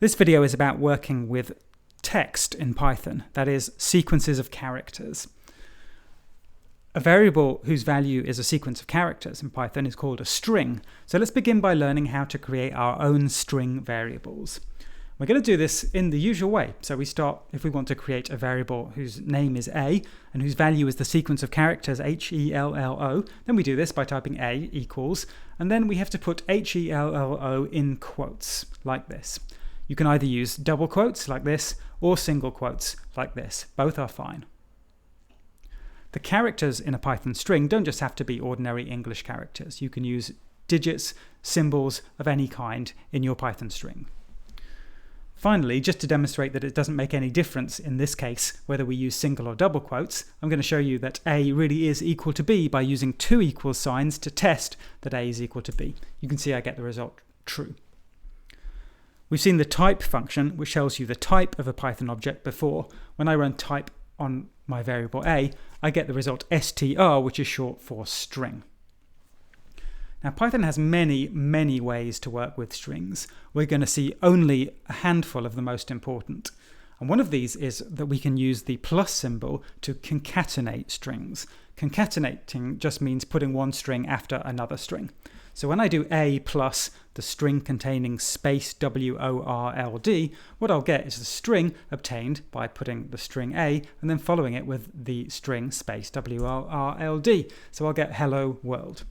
This video is about working with text in Python, that is, sequences of characters. A variable whose value is a sequence of characters in Python is called a string. So let's begin by learning how to create our own string variables. We're going to do this in the usual way. So we start, if we want to create a variable whose name is A and whose value is the sequence of characters HELLO, then we do this by typing A equals, and then we have to put HELLO in quotes like this. You can either use double quotes like this or single quotes like this. Both are fine. The characters in a Python string don't just have to be ordinary English characters. You can use digits, symbols of any kind in your Python string. Finally, just to demonstrate that it doesn't make any difference in this case whether we use single or double quotes, I'm going to show you that A really is equal to B by using two equal signs to test that A is equal to B. You can see I get the result true. We've seen the type function, which tells you the type of a Python object before. When I run type on my variable A, I get the result str, which is short for string. Now, Python has many ways to work with strings. We're going to see only a handful of the most important. And one of these is that we can use the plus symbol to concatenate strings. Concatenating just means putting one string after another string. So when I do A plus the string containing space WORLD, what I'll get is a string obtained by putting the string A and then following it with the string space WORLD. So I'll get hello world.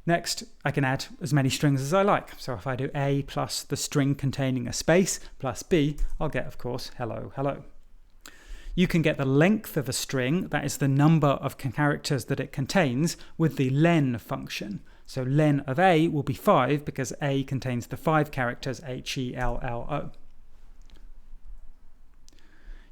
Next, I can add as many strings as I like. So if I do A plus the string containing a space plus B, I'll get, of course, hello, hello. You can get the length of a string, that is the number of characters that it contains, with the len function. So len of A will be 5 because A contains the 5 characters HELLO.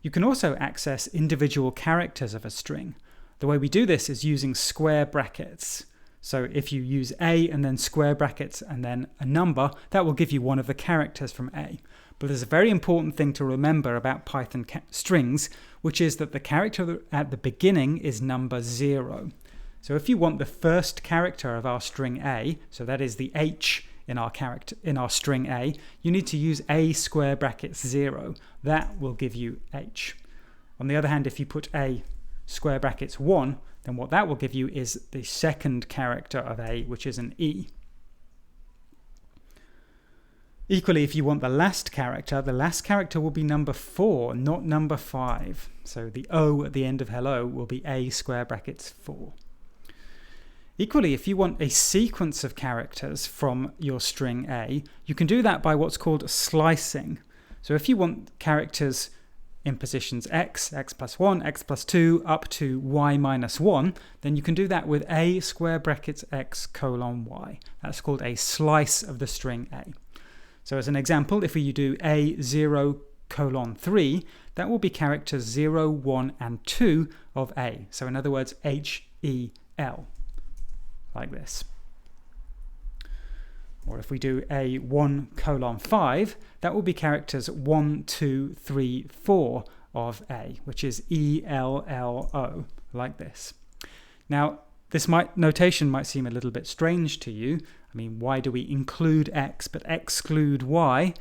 You can also access individual characters of a string. The way we do this is using square brackets. So if you use A and then square brackets and then a number, that will give you one of the characters from A. But there's a very important thing to remember about Python strings, which is that the character at the beginning is number 0. So if you want the first character of our string A, so that is the H in our string A, you need to use A square brackets 0. That will give you H. On the other hand, if you put A square brackets 1, then what that will give you is the second character of A, which is an E. Equally, if you want the last character will be number 4, not number 5. So the O at the end of hello will be A square brackets 4. Equally, if you want a sequence of characters from your string A, you can do that by what's called slicing. So if you want characters in positions x, x plus 1, x plus 2, up to y minus 1, then you can do that with A square brackets x colon y. That's called a slice of the string A. So as an example, if we do A0 colon 3, that will be characters 0, 1, and 2 of A. So in other words, HEL, like this. Or if we do A1 colon 5, that will be characters 1, 2, 3, 4 of A, which is ELLO, like this. Now, this notation might seem a little bit strange to you. I mean, why do we include X but exclude Y?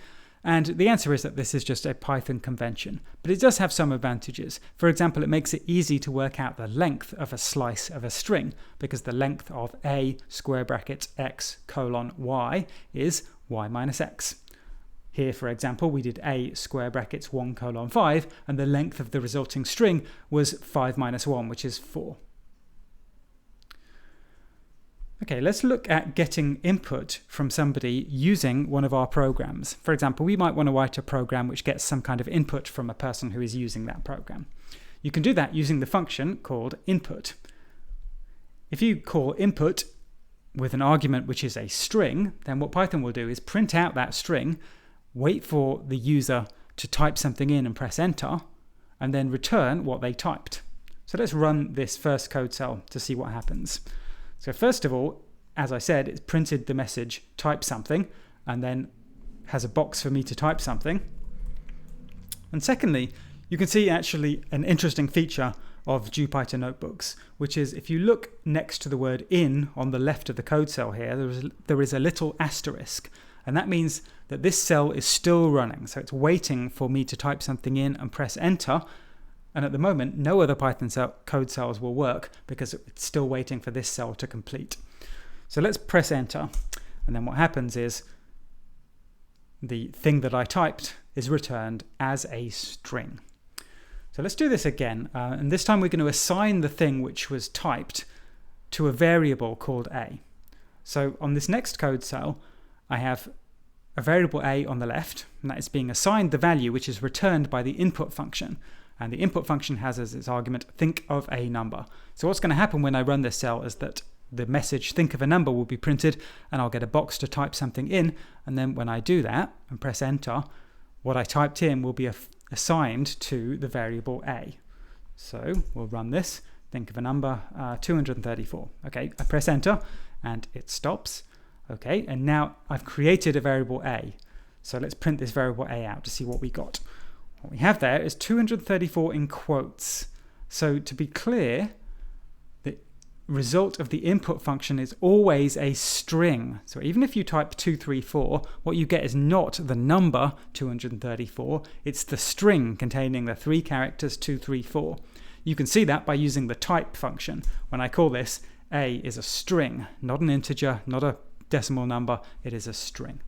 And the answer is that this is just a Python convention, but it does have some advantages. For example, it makes it easy to work out the length of a slice of a string, because the length of A square brackets X colon Y is Y minus X. Here, for example, we did A square brackets 1 colon 5, and the length of the resulting string was 5 minus 1, which is 4. Okay, let's look at getting input from somebody using one of our programs. For example, we might want to write a program which gets some kind of input from a person who is using that program. You can do that using the function called input. If you call input with an argument which is a string, then what Python will do is print out that string, wait for the user to type something in and press enter, and then return what they typed. So let's run this first code cell to see what happens. So first of all, as I said, it's printed the message type something and then has a box for me to type something. And secondly, you can see actually an interesting feature of Jupyter notebooks, which is if you look next to the word in on the left of the code cell here, there is a little asterisk. And that means that this cell is still running. So it's waiting for me to type something in and press enter. And at the moment, no other Python code cells will work because it's still waiting for this cell to complete. So let's press enter. And then what happens is the thing that I typed is returned as a string. So let's do this again. And this time we're going to assign the thing which was typed to a variable called a. So on this next code cell, I have a variable a on the left, and that is being assigned the value which is returned by the input function. And the input function has as its argument, think of a number. So what's going to happen when I run this cell is that the message think of a number will be printed, and I'll get a box to type something in. And then when I do that and press enter, what I typed in will be assigned to the variable a. So we'll run this, think of a number, 234. Okay, I press enter and it stops. Okay, and now I've created a variable a. So let's print this variable a out to see what we got. What we have there is 234 in quotes. So to be clear, the result of the input function is always a string. So even if you type 234, what you get is not the number 234, it's the string containing the 3 characters 234. You can see that by using the type function. When I call this, a is a string, not an integer, not a decimal number, it is a string.